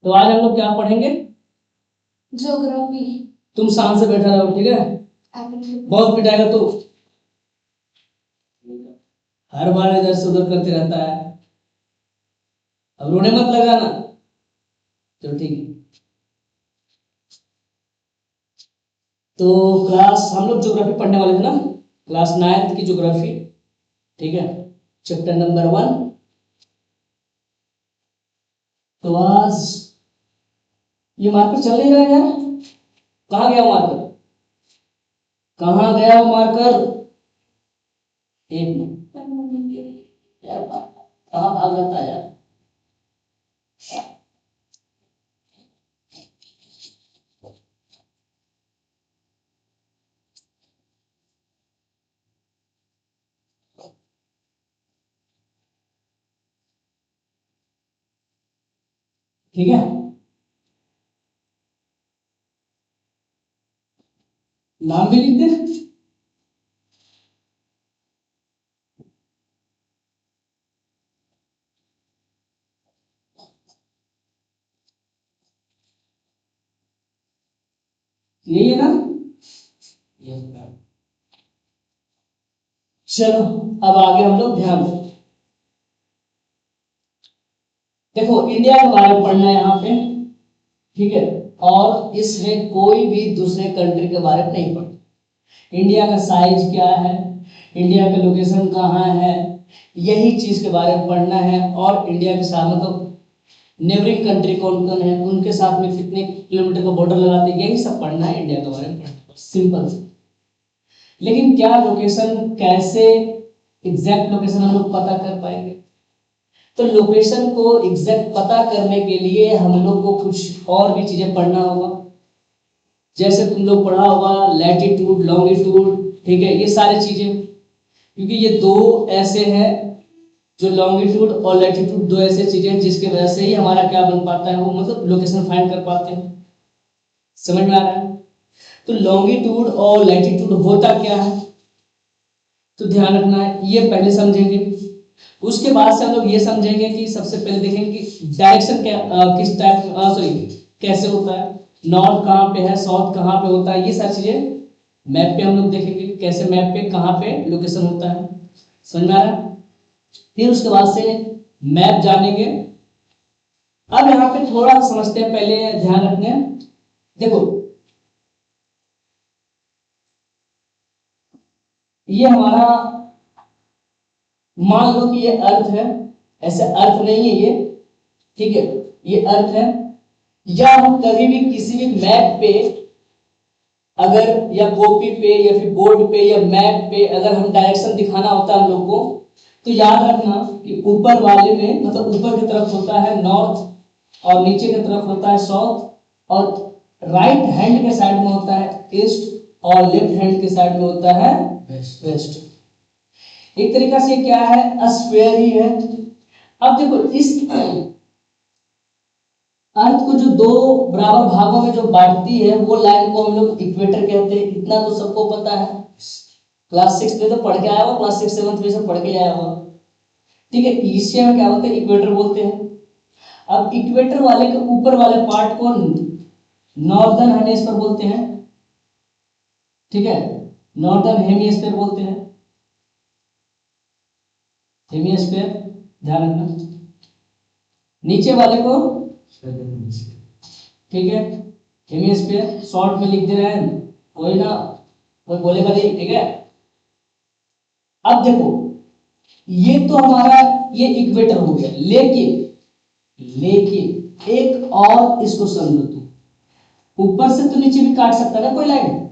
तो आज हम लोग क्या पढ़ेंगे? ज्योग्राफी। तुम शांत से बैठा रहो, ठीक है? बहुत पिटाएगा तो हर बार इधर से उधर करते रहता है। अब रोने मत लगाना। चलो ठीक है। तो क्लास हम लोग ज्योग्राफी पढ़ने वाले थे ना, क्लास 9th की ज्योग्राफी, ठीक है? Chapter number 1। तो आज ये मार्कर चल नहीं रहा है यार। कहाँ गया मार्कर? कहाँ गया वो मार्कर? एक मिनट यार, कहाँ भाग जाता है यार? ठीक है, नाम भी लिख दे। यही है ना? चलो अब आगे हम लोग ध्यान दें। देखो इंडिया के बारे में पढ़ना है यहाँ पे, ठीक है? और इसमें कोई भी दूसरे कंट्री के बारे में नहीं पढ़ना। इंडिया का साइज क्या है, इंडिया का लोकेशन कहाँ है, यही चीज के बारे में पढ़ना है। और इंडिया के साथ मतलब नेबरिंग कंट्री कौन कौन है, उनके साथ में कितने किलोमीटर का बॉर्डर लगाते हैं, यही सब पढ़ना है, इंडिया के बारे में पढ़ना है, सिंपल से। लेकिन क्या लोकेशन, कैसे एग्जैक्ट लोकेशन हम लोग पता कर पाएंगे? तो लोकेशन को एग्जैक्ट पता करने के लिए हम लोग को कुछ और भी चीजें पढ़ना होगा। जैसे तुम लोग पढ़ा होगा लैटिट्यूड, लॉन्गिट्यूड, ठीक है? ये सारी चीजें, क्योंकि ये दो ऐसे हैं जो लॉन्गिट्यूड और लैटिट्यूड, दो ऐसे चीजें हैं जिसकी वजह से ही हमारा क्या बन पाता है, वो मतलब लोकेशन फाइंड कर पाते हैं। समझ में आ रहा है? तो लॉन्गिट्यूड और लैटिट्यूड होता क्या है, तो ध्यान रखना है, ये पहले समझेंगे। उसके बाद से हम लोग ये समझेंगे कि सबसे पहले देखेंगे कि डायरेक्शन क्या, किस टाइप, सॉरी, कैसे होता है, नॉर्थ कहाँ पे है, साउथ कहाँ पे होता है, ये सारी चीजें मैप पे हम लोग देखेंगे कैसे मैप पे कहाँ पे लोकेशन होता है। समझ में आ रहा है? फिर उसके बाद से मैप जानेंगे। अब यहाँ पे थोड़ा सा समझते हैं, पहले ध्यान रखने। देखो ये हमारा, मान लो कि ये अर्थ है, ऐसे अर्थ नहीं है ये, ठीक है? ये अर्थ है। या हम कभी भी किसी भी मैप पे अगर, या कॉपी पे या फिर बोर्ड पे या मैप पे अगर हम डायरेक्शन दिखाना होता है हम लोग को, तो याद रखना कि ऊपर वाले में मतलब ऊपर की तरफ होता है नॉर्थ और नीचे की तरफ होता है साउथ, और राइट हैंड के साइड में होता है ईस्ट और लेफ्ट हैंड के साइड में होता है वेस्ट। एक तरीका से क्या है, स्फीयर ही है। अब देखो इस अर्थ को जो दो बराबर भागों में जो बांटती है वो लाइन को हम लोग इक्वेटर कहते हैं। इतना तो सबको पता है, क्लास 6 में तो पढ़ के आया हुआ, क्लास 6 7 में से पढ़ के आया हुआ, ठीक है? एशिया में क्या बोलते हैं, इक्वेटर बोलते हैं। अब इक्वेटर वाले के ऊपर वाले पार्ट को नॉर्दर्न हेमिस्फीयर बोलते हैं, ठीक है? नॉर्दर्न हेमिस्फीयर बोलते हैं, हेमिस्फीयर, ध्यान रखना। नीचे वाले को, ठीक है, हेमिस्फीयर शॉर्ट में लिख दे रहे हैं, कोई ना, कोई बोलेगा नहीं, ठीक है? अब देखो ये तो हमारा ये इक्वेटर हो गया, लेकिन एक और इसको समझो, तू ऊपर से तो नीचे भी काट सकता है ना कोई लाइन,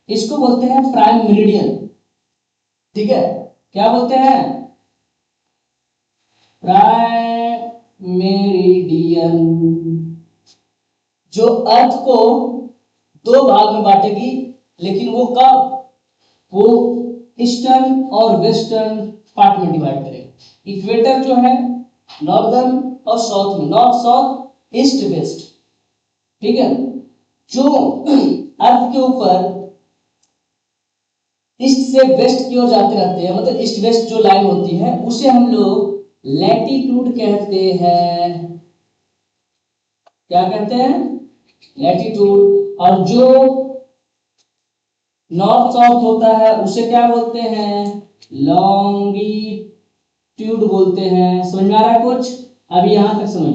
इसको बोलते हैं प्राइम मेरिडियन, ठीक है? क्या बोलते हैं? प्राइम मेरिडियन, जो अर्थ को दो भाग में बांटेगी, लेकिन वो कब? वो ईस्टर्न और वेस्टर्न पार्ट में डिवाइड करेगा। इक्वेटर जो है नॉर्दर्न और साउथ में, नॉर्थ साउथ ईस्ट वेस्ट, ठीक है? जो अर्थ के ऊपर ईस्ट से वेस्ट की ओर जाते रहते हैं, मतलब ईस्ट वेस्ट जो लाइन होती है उसे हम लोग लैटिट्यूड कहते हैं, क्या कहते हैं, लैटिट्यूड। और जो नॉर्थ साउथ होता है उसे क्या बोलते हैं, लॉन्गिट्यूड बोलते हैं। समझ में आ रहा है कुछ, अभी यहां तक समझ।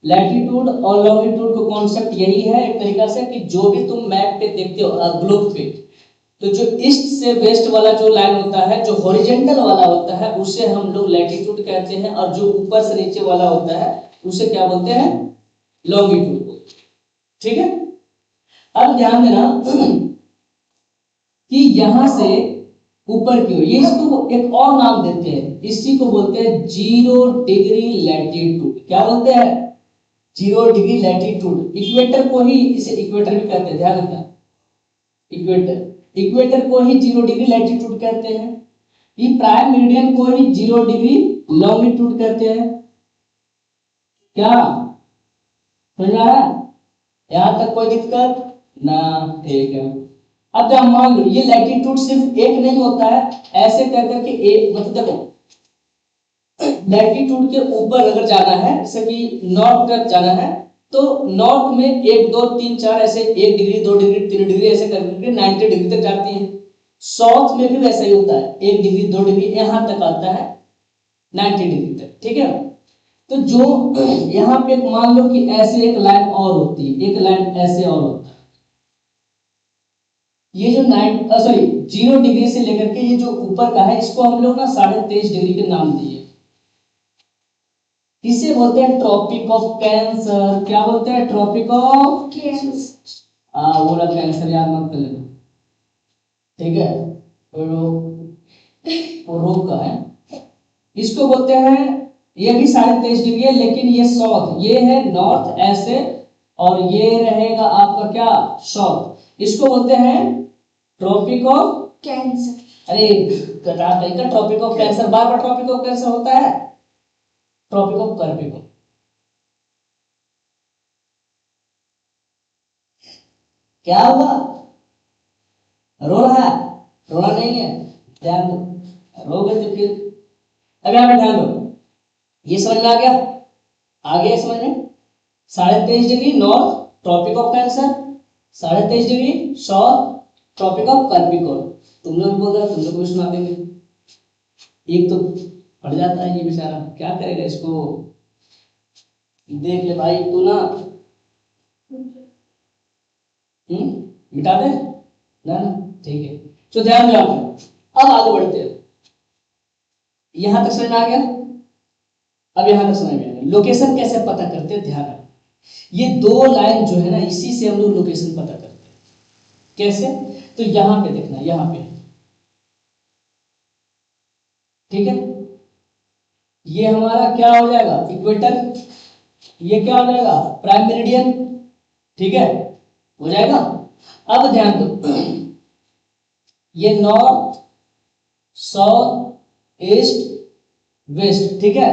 लैटिट्यूड और लॉन्गिट्यूड का कॉन्सेप्ट यही है एक तरीका से कि जो भी तुम मैप पे देखते हो ग्लोब पे, तो जो ईस्ट से वेस्ट वाला जो लाइन होता है, जो हॉरिजॉन्टल वाला होता है, उसे हम लोग लैटिट्यूड कहते हैं, और जो ऊपर से नीचे वाला होता है उसे क्या बोलते हैं, लॉन्गिट्यूड बोलते हैं। ठीक है, अब ध्यान देना कि यहां से ऊपर की ओर, ये इसको एक और नाम देते हैं, इसी को बोलते हैं 0 डिग्री लैटिट्यूड। क्या बोलते हैं, 0 डिग्री लैटिट्यूड। इक्वेटर को ही इसे इक्वेटर भी कहते हैं, ध्यान रखना, इक्वेटर, इक्वेटर को ही 0 डिग्री लैटिट्यूड कहते हैं। ये प्राइम मेरिडियन को ही 0 डिग्री लॉन्गिट्यूड कहते हैं। क्या समझ में आ रहा है, यहां तक कोई दिक्कत ना, ठीक है। अब जब मान लो ये लैटिट्यूड सिर्फ एक नहीं होता है, ऐसे कह करके एक, मतलब देखो लैटिट्यूड के ऊपर अगर जाना है, जैसे कि नॉर्थ तरफ जाना है, तो नॉर्थ में 1 2 3 4 ऐसे 1 डिग्री 2 डिग्री 3 डिग्री ऐसे करके 90 डिग्री तक जाती है। साउथ में भी वैसा ही होता है, 1 डिग्री 2 डिग्री यहां तक आता है 90 डिग्री तक। ठीक है, तो जो यहां पे मान लो कि ऐसे एक लाइन और होती है, एक लाइन ऐसे और होता है, ये जो 0 डिग्री से लेकर के ये जो ऊपर का है, इसको हम लोग ना 23.5 डिग्री के नाम दिए। इसे बोलते हैं ट्रॉपिक ऑफ कैंसर। क्या बोलते हैं, ट्रॉपिक ऑफ कैंसर। बोला कैंसर याद मत कर लेना, ठीक है, वो रोग का है। इसको बोलते हैं, ये भी 23.5 डिग्री है, लेकिन ये साउथ, ये है नॉर्थ ऐसे, और ये रहेगा आपका क्या, साउथ। इसको बोलते हैं ट्रॉपिक ऑफ कैंसर। अरे का ट्रॉपिक ऑफ कैंसर, बार बार ट्रॉपिक ऑफ कैंसर होता है, ट्रॉपिक ऑफ कैप्रिकॉर्न। क्या हुआ, रो रहा है, रोना नहीं है, ध्यान दो, रोगे तो फिर। अब यहां पे ध्यान दो, ये समझ में आ गया समझ में, 23.5 degree north Tropic of Cancer, 23.5 degree south Tropic of Capricorn. तुम लोग बोल रहे, तुम लोग भी सुना देंगे। एक तो पड़ जाता है ये बेचारा, क्या करेगा इसको, देख ले भाई तू ना, मिटा दे ना, ठीक है। तो ध्यान दो, अब आगे बढ़ते हैं। यहां तक समझ में आ गया, अब यहां तक समझ में आ गया लोकेशन कैसे पता करते हैं। ध्यान रखना, ये 2 लाइन जो है ना, इसी से हम लोग लोकेशन पता करते हैं। कैसे, तो यहां पे देखना, यहां पे, ठीक है, ये हमारा क्या हो जाएगा, इक्वेटर, ये क्या हो जाएगा, प्राइम मेरिडियन, ठीक है, हो जाएगा। अब ध्यान दो, ये नॉर्थ साउथ ईस्ट वेस्ट, ठीक है,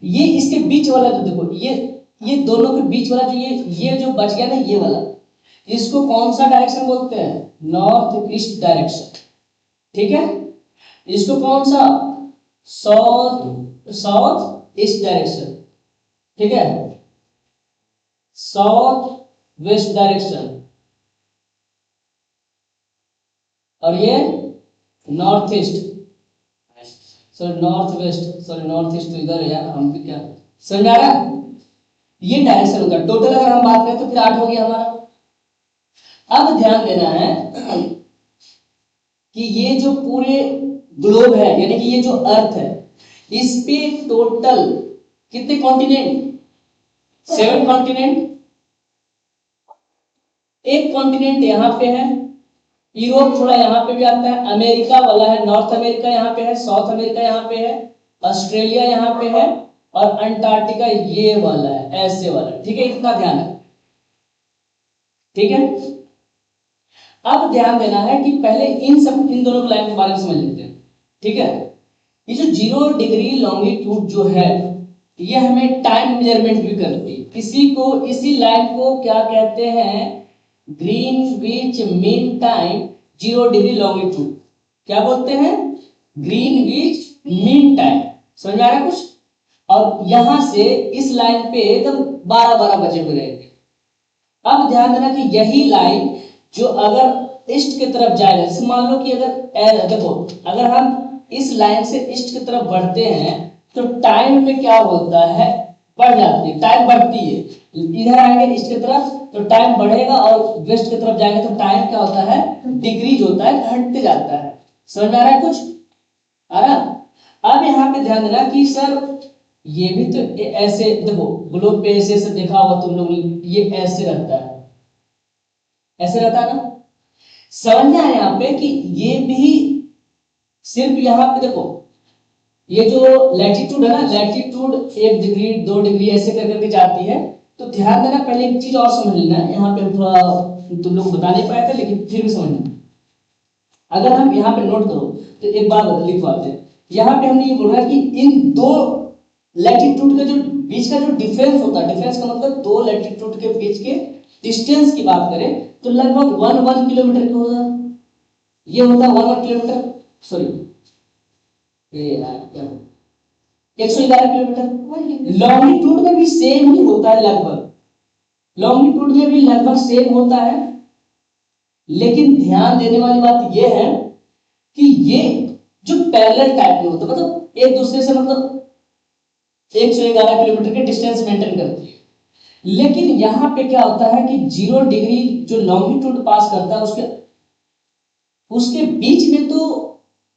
ये इसके बीच वाला जो देखो, ये दोनों के बीच वाला जो ये जो बच गया ना, ये वाला, इसको कौन सा डायरेक्शन बोलते हैं, नॉर्थ ईस्ट डायरेक्शन। ठीक है, इसको कौन सा, साउथ ईस्ट डायरेक्शन, ठीक है, साउथ वेस्ट डायरेक्शन, और ये north east, sorry north west, sorry north east तो इधर है यार, हम भी क्या समझ आ रहा है, ये डायरेक्शन होगा। टोटल अगर हम बात करें तो फिर 8 हो गया हमारा। अब ध्यान देना है कि ये जो पूरे ग्लोब है, यानी कि ये जो अर्थ है, इस पे टोटल कितने कॉन्टिनेंट, 7 कॉन्टिनेंट। एक कॉन्टिनेंट यहां पे है, यूरोप थोड़ा यहां पे भी आता है, अमेरिका वाला है, नॉर्थ अमेरिका यहां पे है, साउथ अमेरिका यहां पे है, ऑस्ट्रेलिया यहां पे है, और अंटार्कटिका ये वाला है, ऐसे वाला, ठीक है, इतना ध्यान है, ठीक है। अब ध्यान देना है कि पहले इन दोनों के लाइन के बारे में समझ लेते हैं, ठीक है। ये जो 0 डिग्री लॉन्गिट्यूड जो है, ये हमें टाइम मेजरमेंट भी करती है। इसी लाइन को क्या कहते हैं, Greenwich mean time 0 degree longitude, क्या बोलते हैं, ग्रीनविच मीन टाइम। समझ आ रहा है कुछ, और यहां से इस लाइन पे एकदम 12-12 बजे हुए रहेंगे। अब ध्यान देना कि यही लाइन जो अगर ईस्ट की तरफ जाएगा, जैसे मान लो कि अगर देखो अगर हम इस लाइन से ईस्ट की तरफ बढ़ते हैं तो टाइम में क्या होता है, बढ़ जाती है, टाइम बढ़ती है। इधर आएंगे ईस्ट की तरफ तो टाइम बढ़ेगा और वेस्ट की तरफ जाएंगे तो टाइम क्या होता है, डिक्रीज होता है, घटते जाता है। समझ में आ रहा है कुछ? आ रहा? अब यहाँ पे ध्यान देना कि सर ये भी तो ऐसे देखो, ग्लोब पे ऐसे ऐसे देखा होगा तुम लोग, ये ऐसे रहता है, ऐसे रहता है ना। समझना है यहाँ पे कि ये भी सिर्फ यहाँ पे देखो, ये जो लैटिट्यूड है ना, लैटिट्यूड 1 डिग्री 2 डिग्री ऐसे कर करके जाती है। तो ध्यान देना, पहले एक चीज और समझ लेना है, यहाँ पे थोड़ा तुम लोग बता नहीं पाए थे लेकिन फिर भी समझना। अगर हम यहाँ पे नोट करो तो एक बात लिखवाते हैं, यहाँ पे हमने ये बोला कि इन दो लैटिट्यूड के जो बीच का जो डिफरेंस होता है, डिफरेंस का मतलब दो लैटिट्यूड के बीच के डिस्टेंस की बात करें तो लगभग 1 किलोमीटर का होगा। ये होता है 1 किलोमीटर, सॉरी ये क्या 111 किलोमीटर। लॉन्गिट्यूड में भी सेम ही होता है लगभग, लॉन्गिट्यूड में भी लगभग सेम होता है। लेकिन ध्यान देने वाली बात यह है कि ये जो पैरेलल टाइप के होते हैं, मतलब एक दूसरे से मतलब 111 किलोमीटर के डिस्टेंस मेंटेन करती है। लेकिन यहां पे क्या होता है कि 0 डिग्री जो लॉन्गिट्यूड पास करता है उसके उसके बीच में तो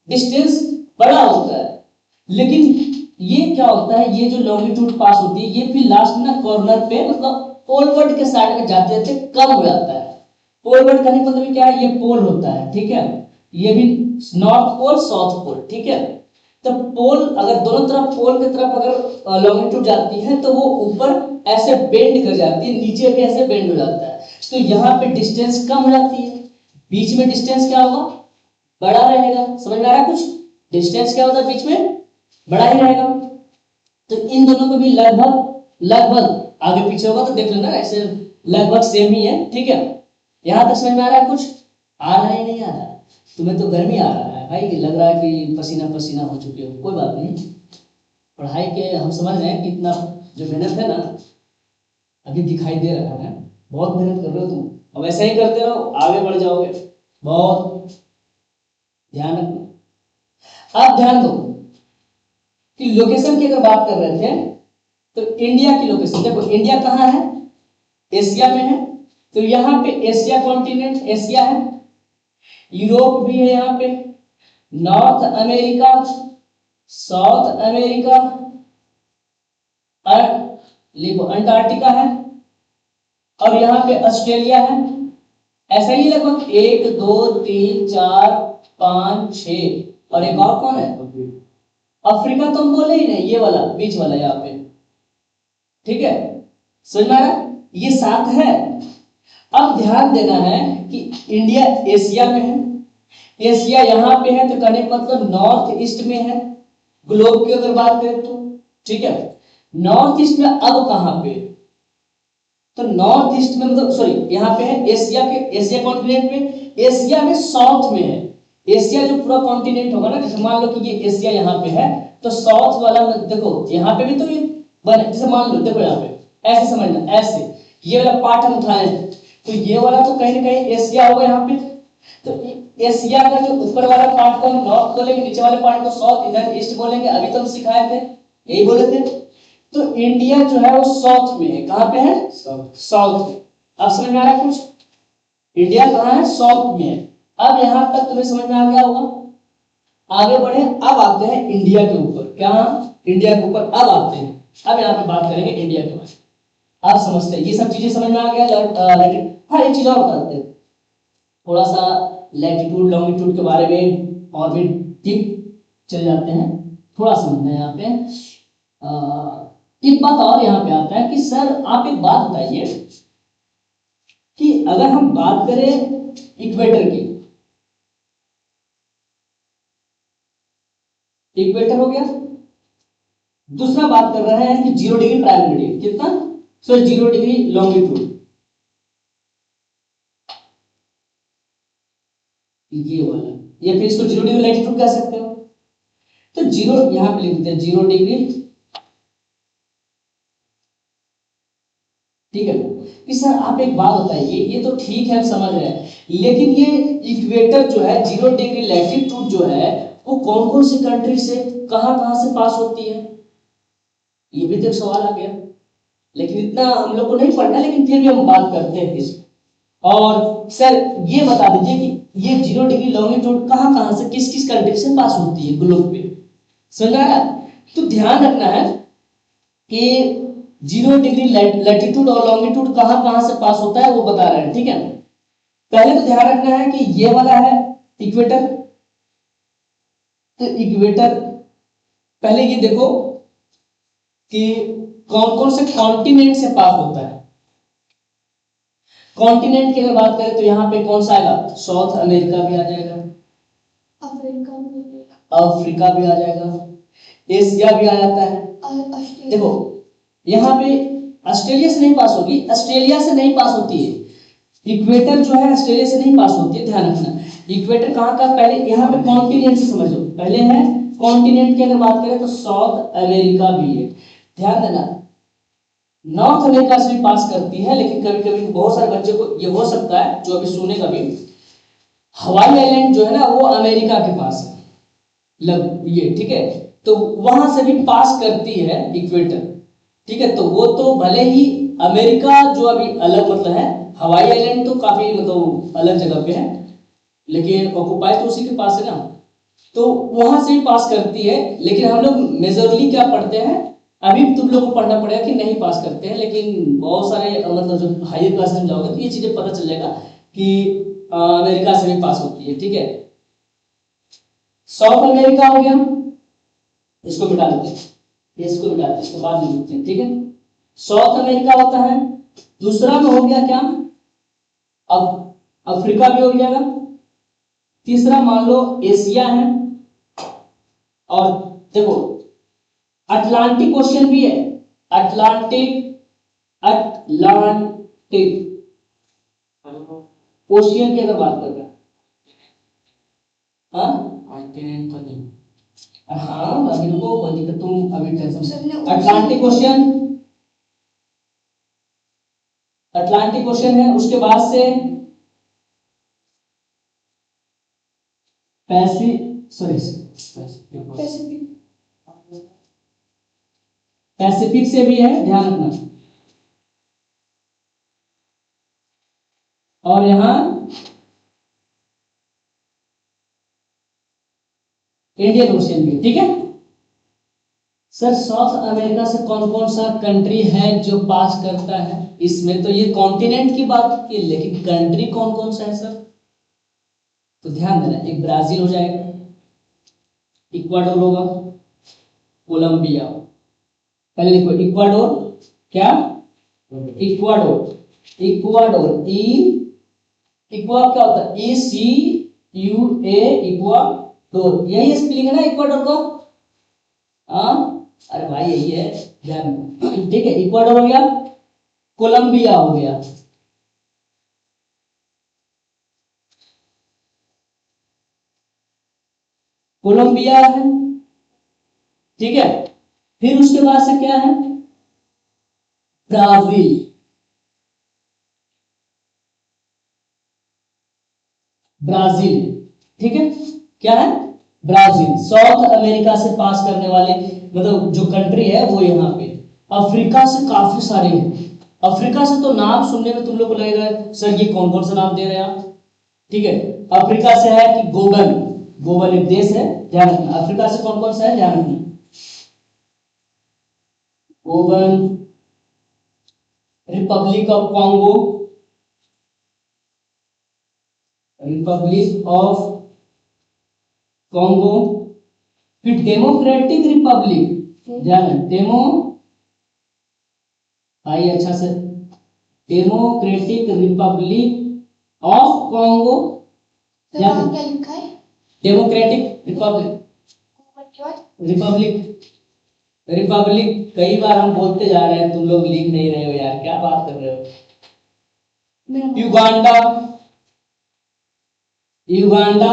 डिस्टेंस बड़ा होता है, लेकिन ये क्या होता है, ये जो लॉन्गिट्यूड पास होती है ये फिर लास्ट में ना कॉर्नर पे मतलब पोलवर्ड के साइड में जाते जाते कम हो जाता है। पोलवर्ड का मतलब क्या है, ये पोल होता है, ठीक है, ये भी नॉर्थ पोल साउथ पोल, ठीक है। तो पोल अगर दोनों तरफ पोल की तरफ अगर लॉन्गिट्यूड जाती है तो वो ऊपर ऐसे बेंड कर जाती है, नीचे भी ऐसे बेंड हो जाता है। तो यहाँ पे डिस्टेंस कम हो जाती है, बीच में डिस्टेंस क्या होगा, बड़ा रहेगा। समझ में आ रहा है कुछ? डिस्टेंस क्या होता है बीच में, बड़ा ही रहेगा। तो इन दोनों को भी लगभग लगभग आगे पीछे होगा तो देख लेना, ऐसे लगभग सेम ही है, ठीक है। यहां तक समझ में आ रहा है कुछ? आ रहा है नहीं आ रहा? तुम्हें तो गर्मी आ रहा है भाई, लग रहा है कि पसीना पसीना हो चुके हो। कोई बात नहीं, पढ़ाई के हम समझ रहे हैं कि इतना जो मेहनत है ना अभी दिखाई दे रहा है, बहुत मेहनत कर रहे हो तुम, अब ऐसा ही करते रहो आगे बढ़ जाओगे। बहुत ध्यान रखना। अब ध्यान दो कि लोकेशन की अगर बात कर रहे थे तो इंडिया की लोकेशन देखो, इंडिया कहाँ है, एशिया में है। तो यहाँ पे एशिया कॉन्टिनेंट एशिया है, यूरोप भी है यहाँ पे, नॉर्थ अमेरिका, साउथ अमेरिका, लिखो अंटार्कटिका है, और यहाँ पे ऑस्ट्रेलिया है। ऐसा ही लगभग 1 2 3 4 5 6 और एक और कौन है, अफ्रीका तो हम बोले ही नहीं, ये वाला बीच वाला यहाँ पे, ठीक है। समझ में आ रहा है? ये 7 है। अब ध्यान देना है कि इंडिया एशिया में है, एशिया यहाँ पे है तो कहने का मतलब नॉर्थ ईस्ट में है ग्लोब की अगर बात करें तो, ठीक है। नॉर्थ ईस्ट में अब कहाँ पे, तो नॉर्थ ईस्ट में मतलब सॉरी यहाँ पे है एशिया के, एशिया कॉन्टिनेंट में, एशिया में साउथ में है। एशिया जो पूरा कॉन्टिनेंट होगा ना, जैसे मान लो कि ये एशिया यहाँ पे है तो साउथ वाला में देखो यहाँ पे भी तो ये बने, जैसे मान लो देखो यहाँ पे ऐसे समझना, ऐसे ये वाला पार्ट हम उठा लें तो ये वाला तो कहीं ना कहीं एशिया होगा यहाँ पे। तो एशिया का जो ऊपर वाला पार्ट को हम नॉर्थ बोलेंगे, नीचे वाले पार्ट को साउथ, इधर ईस्ट बोलेंगे, अभी तो हम सिखाए थे यही बोले थे। तो इंडिया जो है वो साउथ में है, कहाँ पे है, साउथ में। अब समझ में आ रहा है कुछ? इंडिया कहाँ है, साउथ में है। अब यहां तक तुम्हें समझ में आ गया होगा। आगे बढ़े, अब आते हैं इंडिया के ऊपर, क्या, इंडिया के ऊपर अब आते हैं। अब यहाँ पे बात करेंगे इंडिया के बारे में। आप समझते हैं ये सब चीजें समझ में आ गया। लेकिन हाँ एक चीज और बताते हैं, थोड़ा सा लैटिट्यूड लॉन्गिट्यूड के बारे में और भी डीप चले जाते हैं, थोड़ा समझना है यहाँ पे। एक बात और यहाँ पे आता है कि सर आप एक बात बताइए कि अगर हम बात करें इक्वेटर की, इक्वेटर हो गया, दूसरा बात कर रहे हैं कि 0 डिग्री प्राइम मेरिडियन, कितना, सो 0 डिग्री लॉन्गिट्यूड, ये वाला, या फिर इसको 0 डिग्री लैटिट्यूड कह सकते हो। तो जीरो यहाँ पे लिख देते हैं 0 डिग्री ठीक है कि सर आप एक बात बताइए, ये तो ठीक है हम समझ रहे हैं, लेकिन ये इक्वेटर जो है 0 डिग्री लैटिट्यूड जो है वो कौन कौन सी कंट्री से कहां कहां से पास होती है, ये भी तो एक सवाल आ गया। लेकिन इतना हम लोग को नहीं पढ़ना, लेकिन फिर भी हम बात करते हैं इस। और सर ये बता दीजिए कि ये 0 डिग्री लॉन्गिट्यूड कहां कहां से किस किस कंट्री से पास होती है ग्लोब पे, समझ आ रहा है? तो ध्यान रखना है कि 0 डिग्री लैटिट्यूड और लॉन्गिट्यूड कहां कहां से पास होता है वो बता रहे हैं, ठीक है। पहले तो ध्यान रखना है कि ये वाला है इक्वेटर, तो इक्वेटर पहले ये देखो कि कौन कौन से कॉन्टिनेंट से पास होता है। कॉन्टिनेंट की अगर बात करें तो यहाँ पे कौन सा आएगा, साउथ अमेरिका भी आ जाएगा, अफ्रीका भी आ जाएगा, एशिया भी आ जाता है। देखो यहाँ पे ऑस्ट्रेलिया से नहीं पास होगी, ऑस्ट्रेलिया से नहीं पास होती है, इक्वेटर जो है ऑस्ट्रेलिया से नहीं पास होती है, ध्यान रखना। इक्वेटर कहाँ का, पहले यहाँ पे कॉन्टिनेंट से समझ लो, पहले है कॉन्टिनेंट की अगर बात करें तो साउथ अमेरिका भी है, ध्यान देना। नॉर्थ अमेरिका से भी पास करती है, लेकिन कभी कभी बहुत सारे बच्चों को ये हो सकता है जो अभी सुने कभी, हवाई आइलैंड जो है ना वो अमेरिका के पास है लग ये, ठीक है, तो वहां से भी पास करती है इक्वेटर, ठीक है। तो वो तो भले ही अमेरिका जो अभी अलग मतलब है, हवाई आइलैंड तो काफी मतलब अलग जगह पे है, लेकिन ऑक्युपाई तो उसी के पास है ना, तो वहां से भी पास करती है। लेकिन हम लोग मेजरली क्या पढ़ते हैं, अभी तुम लोग को पढ़ना पड़ेगा कि नहीं पास करते हैं, लेकिन बहुत सारे मतलब जो हायर क्लास में जाओगे तो ये चीजें पता चल जाएगा कि अमेरिका से भी पास होती है, ठीक है। साउथ अमेरिका हो गया, इसको मिटा देते हैं, इसको मिटा देते हैं, इसको बाद में लिखते हैं, ठीक है। साउथ अमेरिका होता है, दूसरा में हो गया क्या, अब अफ्रीका भी हो जाएगा, तीसरा मान लो एशिया है, और देखो अटलांटिक ओशियन भी है, अटलांटिक अटलांटिक ओशियन की अगर बात कर रहे हैं, हाँ कॉन्टिनेंट तो नहीं, हाँ अभी रुको कोई दिक्कत, तुम अभी tension, Atlantic ocean, Atlantic ocean है, उसके बाद से पैसिफिक से भी है, ध्यान रखना। और यहां इंडियन ओशियन भी, ठीक है। सर साउथ अमेरिका से कौन कौन सा कंट्री है जो पास करता है, इसमें तो ये कॉन्टिनेंट की बात की, लेकिन कंट्री कौन कौन सा है सर, तो ध्यान देना, एक ब्राजील हो जाएगा, इक्वाडोर होगा, कोलंबिया, पहले लिखो इक्वाडोर, क्या इक्वाडोर, इक्वाडोर ई, इक्वा क्या होता है, ई सी यू ए, इक्वाडोर, यही स्पेलिंग है ना इक्वाडोर का, हाँ अरे भाई यही है, ध्यान, ठीक है। इक्वाडोर हो गया, कोलंबिया हो गया, कोलंबिया है, ठीक है। फिर उसके बाद से क्या है, ब्राजील, ब्राजील, ठीक है, क्या है, ब्राजील। साउथ अमेरिका से पास करने वाले मतलब जो कंट्री है वो यहाँ पे। अफ्रीका से काफी सारे हैं, अफ्रीका से तो नाम सुनने में तुम लोग को लगेगा सर ये कौन कौन सा नाम दे रहे हैं आप, ठीक है। अफ्रीका से है कि गोबन, गोबन एक देश है, ध्यान रखना। अफ्रीका से कौन कौन सा है, ध्यान रखना, Gabon, republic of Congo, republic of Congo, फिर डेमोक्रेटिक रिपब्लिक, ध्यान डेमो, भाई अच्छा से, डेमोक्रेटिक रिपब्लिक ऑफ कॉन्गो, क्या लिखा है, डेमोक्रेटिक रिपब्लिक, रिपब्लिक, रिपब्लिक कई बार हम बोलते जा रहे हैं, तुम लोग लिख नहीं रहे हो यार, क्या बात कर रहे हो। युगांडा, युगांडा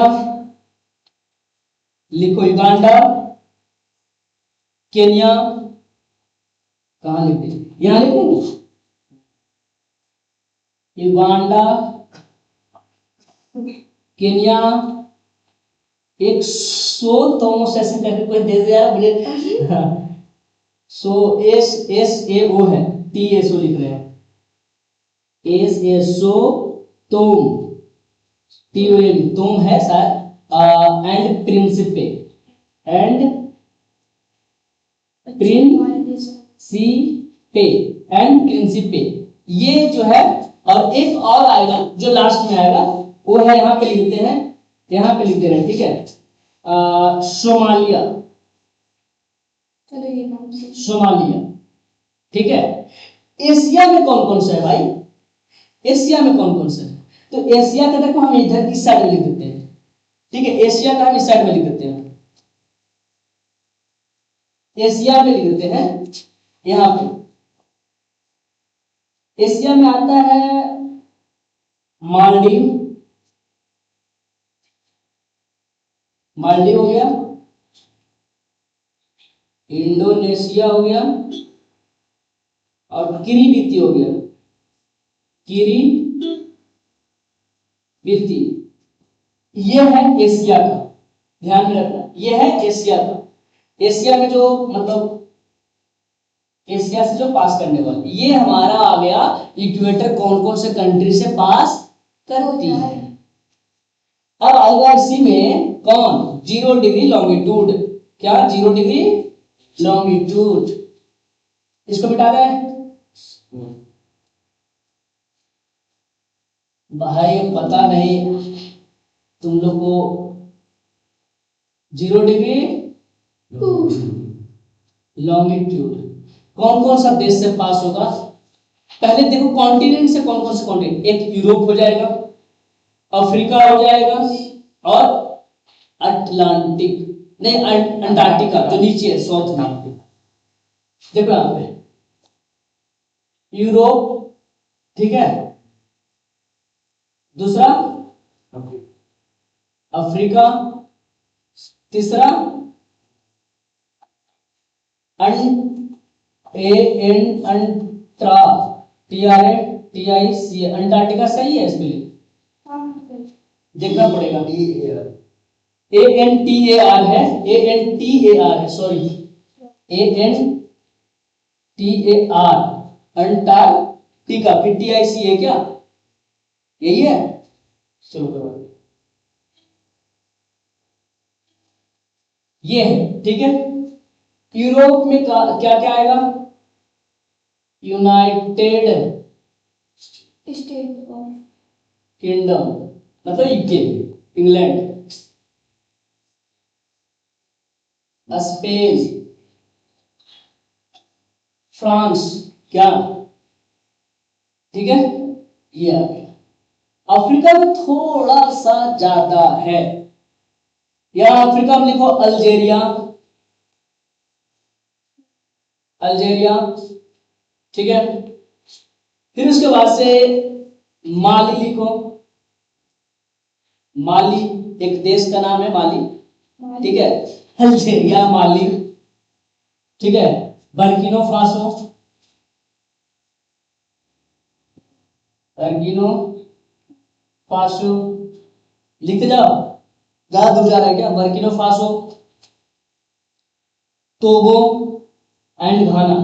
लिखो, युगांडा, केन्या, कहां लिख दी, यहां लिखो, युगांडा, केन्या, एक सो तोमस ऐसे करके कोई दे दे यार मुझे। सो SSAO है, TSO लिख रहे हैं, SSO तोम, TOM तोम है शायद, and Principe, and Principe and Principe, ये जो है। और एक और आएगा जो लास्ट में आएगा, वो है यहाँ पे लिखते हैं, यहाँ पे लिखते हैं, ठीक है, सोमालिया, चलो ये नाम से सोमालिया, ठीक है। एशिया में कौन कौन सा है भाई, एशिया में कौन कौन सा है? तो एशिया का देखो हम इधर इस साइड में लिख देते हैं, ठीक है, एशिया का हम इस साइड में लिख देते हैं, एशिया में लिख देते हैं यहाँ पे। एशिया में आता है मालदीव, मालदीव हो गया, इंडोनेशिया हो गया, और किरीबिती हो गया, किरीबिती। ये है एशिया का, ध्यान में रखना, ये है एशिया का। एशिया में जो मतलब एशिया से जो पास करने वाले, ये हमारा आ गया इक्वेटर कौन कौन से कंट्री से पास करती है। अब आएगा इसी में कौन, 0 डिग्री लॉन्गिट्यूड, क्या 0 डिग्री लॉन्गिट्यूड, इसको मिटा दें भाई, पता नहीं तुम लोग को 0 डिग्री लॉन्गिट्यूड कौन कौन सा देश से पास होगा। पहले देखो कॉन्टिनेंट से कौन कौन से कॉन्टिनेंट, एक यूरोप हो जाएगा, अफ्रीका हो जाएगा, और अटलांटिक नहीं अंटार्कटिका जो नीचे है साउथ में, देखो यहाँ पे यूरोप, ठीक है, दूसरा अफ्रीका, तीसरा अंटार्कटिका, सही है इसमें देखना पड़ेगा, ANTAR है, ANTAR है, सॉरी ANTAR अंटार्कटिका, फिर TIC है क्या, यही है, चलो करो, ये है, ठीक है। यूरोप में क्या क्या आएगा, यूनाइटेड स्टेट ऑफ किंगडम मतलब यूके, इंग्लैंड, स्पेन, फ्रांस, क्या, ठीक है, ये आ गया। अफ्रीका में थोड़ा सा ज्यादा है, यहां अफ्रीका में लिखो अल्जेरिया, अल्जेरिया, ठीक है। फिर उसके बाद से माली लिखो, माली एक देश का नाम है, माली, ठीक है, अल्जेरिया, माली, ठीक है। बर्किनो फासो, बर्किनो फासो, लिखते जाओ, ज्यादा दूर जा रहा है क्या, Burkina Faso, Togo and Ghana,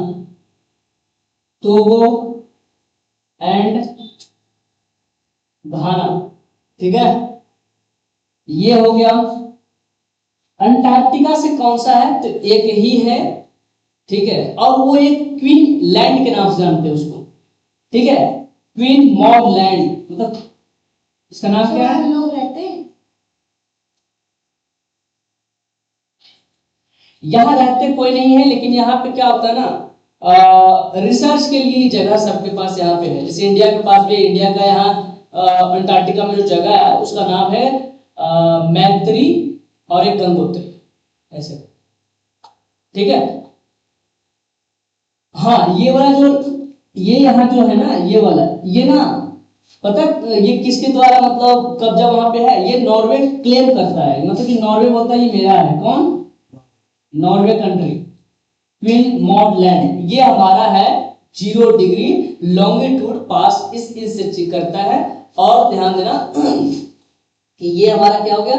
Togo and Ghana, ठीक है, ये हो गया। अंटार्कटिका से कौन सा है, तो एक ही है, ठीक है, और वो एक क्वीन लैंड के नाम से जानते हैं उसको, ठीक है, क्वीन मॉड लैंड, मतलब इसका नाम क्या है, लोग रहते हैं यहाँ रहते कोई नहीं है, लेकिन यहाँ पे क्या होता है ना, रिसर्च के लिए जगह सबके पास यहाँ पे है, जैसे इंडिया के पास भी, इंडिया का यहाँ अंटार्कटिका में जो जगह है उसका नाम है मैत्री और एक गंगोत्री, ऐसे, ठीक है। हाँ, ये वाला जो ये यहाँ जो है ना, ये वाला, ये ना पता ये किसके द्वारा मतलब कब्जा वहां पे है, ये नॉर्वे क्लेम करता है, मतलब कि नॉर्वे बोलता है ये मेरा है, कौन, Norway country, queen mod land, ये हमारा है, 0 डिग्री लॉन्गिट्यूड पास इस से करता है। और ध्यान देना कि ये हमारा क्या हो गया,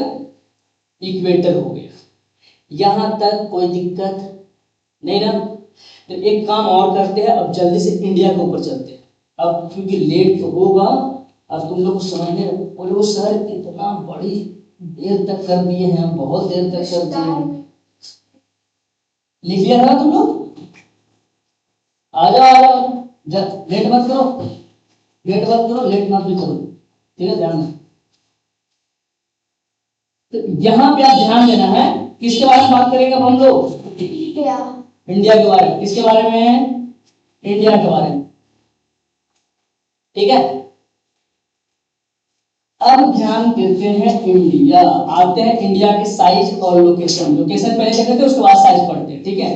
इक्वेटर हो गया। यहां तक कोई दिक्कत नहीं ना। तो एक काम और करते हैं, अब जल्दी से इंडिया के ऊपर चलते हैं। अब क्योंकि लेट तो होगा, अब तुम लोग समझने बोलो सर इतना बड़ी देर तक कर दिए हैं, बहुत देर तक कर दिए हैं। लिख लिया था तुम लोग? आ जाओ लेट मत करो, लेट मत करो, लेट मत भी करो, ठीक है, ध्यान। तो यहां पे आप ध्यान देना है, किसके बारे में बात करेंगे अब हम लोग? इंडिया के बारे में। किसके बारे में? इंडिया के बारे में, ठीक है। अब ध्यान देते हैं इंडिया, आते हैं इंडिया के साइज और लोकेशन। लोकेशन पहले देख लेते हैं, उसके बाद साइज पढ़ते हैं, ठीक है।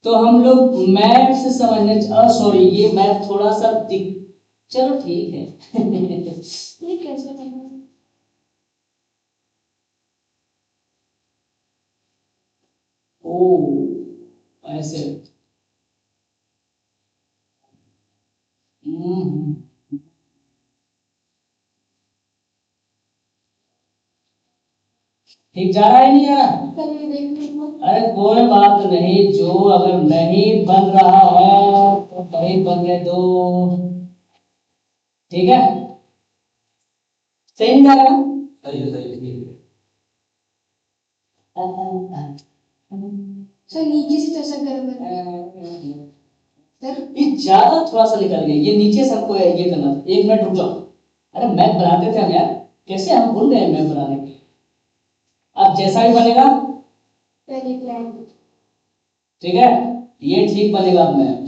तो हम लोग मैप से समझने, सॉरी ये मैप थोड़ा सा चलो ठीक है ये कैसे बना? ओ ऐसे, ठीक जा रहा है नहीं जा रहा? पहले देख लो। अरे कोई बात नहीं, जो अगर नहीं बन रहा है तो नहीं बनने दो, ठीक है। सही नहीं जा रहा? सही है, सही है। सर नीचे से कैसा कर ये ज्यादा थोड़ा सा निकल गया, ये नीचे से हमको ये करना था। 1 मिनट रुक जाओ। अरे मैप बनाते थे हम यार, कैसे हम भूल गए मैप बनाने के। अब जैसा भी बनेगा, पहले प्लान, ठीक है, ये ठीक बनेगा अब मैप।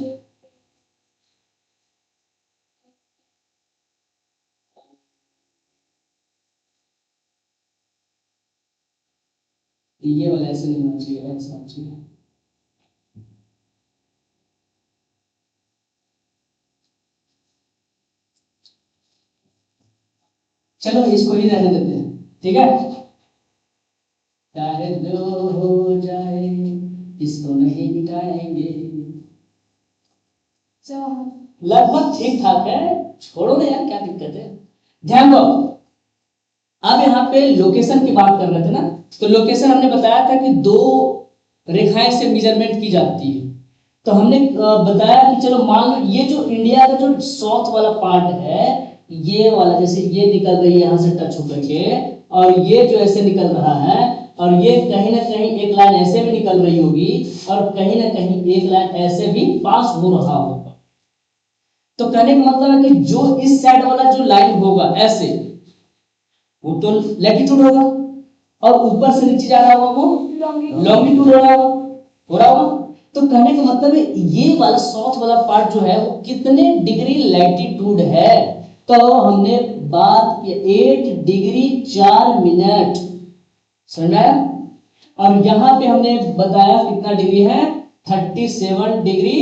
ये वाला ऐसे नहीं होना चाहिए, ऐसा होना चाहिए। चलो इसको ही रहने देते हैं, ठीक है। चाहे जो हो जाए इसको नहीं मिटाएंगे। लगभग ठीक ठाक है, छोड़ो ना यार, क्या दिक्कत है। ध्यान दो, अब यहाँ पे लोकेशन की बात कर रहे थे ना, तो लोकेशन हमने बताया था कि 2 रेखाएं से मेजरमेंट की जाती है। तो हमने बताया कि चलो मान लो ये जो इंडिया का जो साउथ वाला पार्ट है, ये वाला जैसे ये निकल रही है यहाँ से टच होकर के, और ये जो ऐसे निकल रहा है, और ये कहीं ना कहीं एक लाइन ऐसे भी निकल रही होगी, और कहीं ना कहीं एक लाइन ऐसे भी पास हो रहा होगा। तो कहने का मतलब है कि जो इस साइड वाला जो लाइन होगा ऐसे, वो तो लैटिट्यूड होगा, और ऊपर से नीचे जा रहा होगा वो लॉन्गिट्यूड हो रहा होगा। तो कहने का मतलब है ये वाला साउथ वाला पार्ट जो है वो कितने डिग्री लैटिट्यूड है। तो हमने बात की 8 डिग्री 4 मिनट, समझ में आया। और यहां पे हमने बताया कितना डिग्री है, 37 डिग्री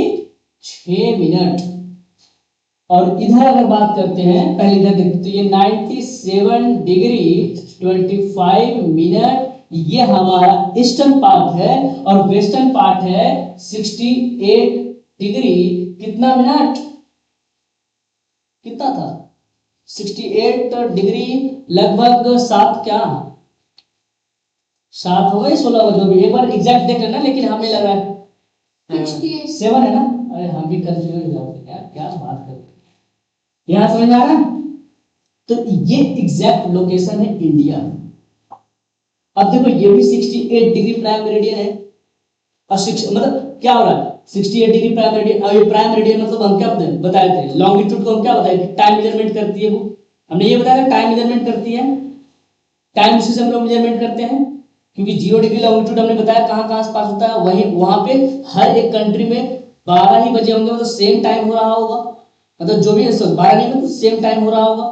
6 मिनट। और इधर अगर बात करते हैं, पहले इधर देखते तो ये 97 डिग्री 25 मिनट, ये हमारा ईस्टर्न पार्ट है। और वेस्टर्न पार्ट है 68 डिग्री कितना मिनट, कितना था 68 डिग्री लगभग 7 क्या 7 हो गए 16 हो, जो भी एक बार एग्जैक्ट देख लेना, लेकिन हमें लग रहा है 7 है ना। अरे हम भी कंफ्यूज हो जाते हैं यार, क्या बात करते हैं। यहां समझ में आ रहा है? तो ये एग्जैक्ट लोकेशन है इंडिया। अब देखो ये भी 68 डिग्री प्राइम मेरिडियन है, और मतलब क्या हो रहा है 68 डिग्री प्राइम मेरिडियन। और ये प्राइम मेरिडियन मतलब हम क्या बताए थे, लॉन्गिट्यूड को हम क्या बताए थे, टाइम मेजरमेंट करती है वो, हमने ये बताया टाइम मेजरमेंट करती है, टाइम से हम लोग मेजरमेंट करते हैं। क्योंकि 0 डिग्री लॉन्गिट्यूड हमने बताया कहां कहां से पास होता है, वहीं वहां पे हर एक कंट्री में 12 ही बजे होंगे, मतलब सेम टाइम हो रहा होगा, मतलब जो भी 12 नहीं मतलब सेम टाइम हो रहा होगा।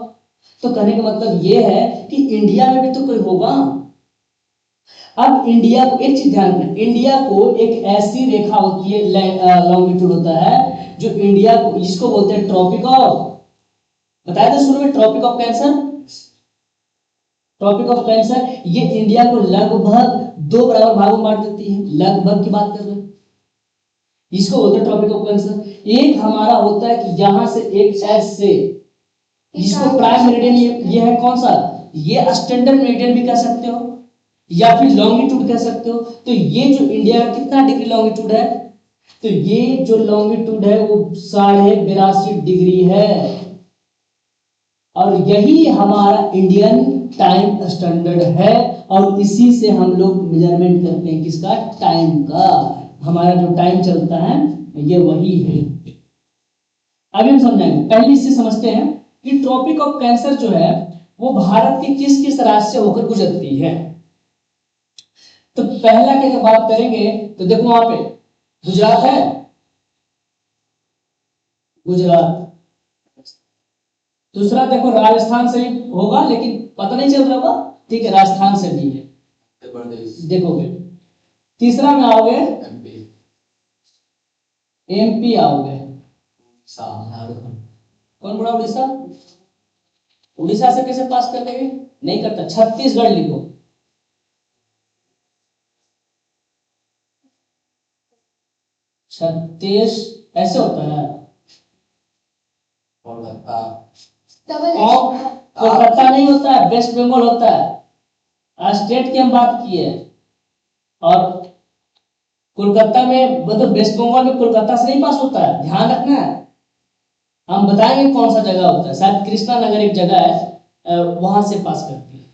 तो कहने का मतलब ये है कि इंडिया में भी तो कोई होगा। अब इंडिया को एक चीज ध्यान रखना, इंडिया को एक ऐसी रेखा होती है, लॉन्गिट्यूड होता है जो इंडिया को, जिसको बोलते हैं ट्रॉपिक ऑफ, बताया था शुरू में Tropic of Cancer, Tropic of Cancer, ये इंडिया को लगभग 2 बराबर भागों में बांट देती है। लगभग की बात कर रहे हैं, इसको बोलते हैं ट्रॉपिक ऑफ कैंसर। एक हमारा होता है कि यहां से एक एस से, इसको प्राइम मेरिडियन, ये है कौन सा, ये स्टैंडर्ड मेरिडियन भी कह सकते हो या फिर लॉन्गिट्यूड कह सकते हो। तो ये जो इंडिया का कितना डिग्री लॉन्गिट्यूड है, तो ये जो लॉन्गिट्यूड है वो 82.5 डिग्री है, और यही हमारा इंडियन टाइम स्टैंडर्ड है, और इसी से हम लोग मेजरमेंट करते हैं किसका, टाइम का। हमारा जो टाइम चलता है ये वही है। अभी हम समझाएंगे, पहले इससे समझते हैं कि ट्रॉपिक ऑफ कैंसर जो है वो भारत के किस किस राज्य से होकर गुजरती है। तो पहला की अगर बात करेंगे तो देखो वहां पे गुजरात है, गुजरात। दूसरा देखो राजस्थान से भी होगा, लेकिन पता नहीं चल रहा होगा, ठीक है, राजस्थान से भी है, देखोगे। तीसरा में आओगे एमपी आओगे, कौन बड़ा, उड़ीसा। उड़ीसा से कैसे पास कर लेंगे, नहीं करता। छत्तीसगढ़ लिखो, छत्तीस ऐसे होता है, कोलकाता नहीं होता है, वेस्ट बंगाल होता है। स्टेट की हम बात की है, और कोलकाता में मतलब वेस्ट बंगाल में कोलकाता से नहीं पास होता है, ध्यान रखना है। हम बताएंगे कौन सा जगह होता है, शायद कृष्णा नगर एक जगह है, वहां से पास करती है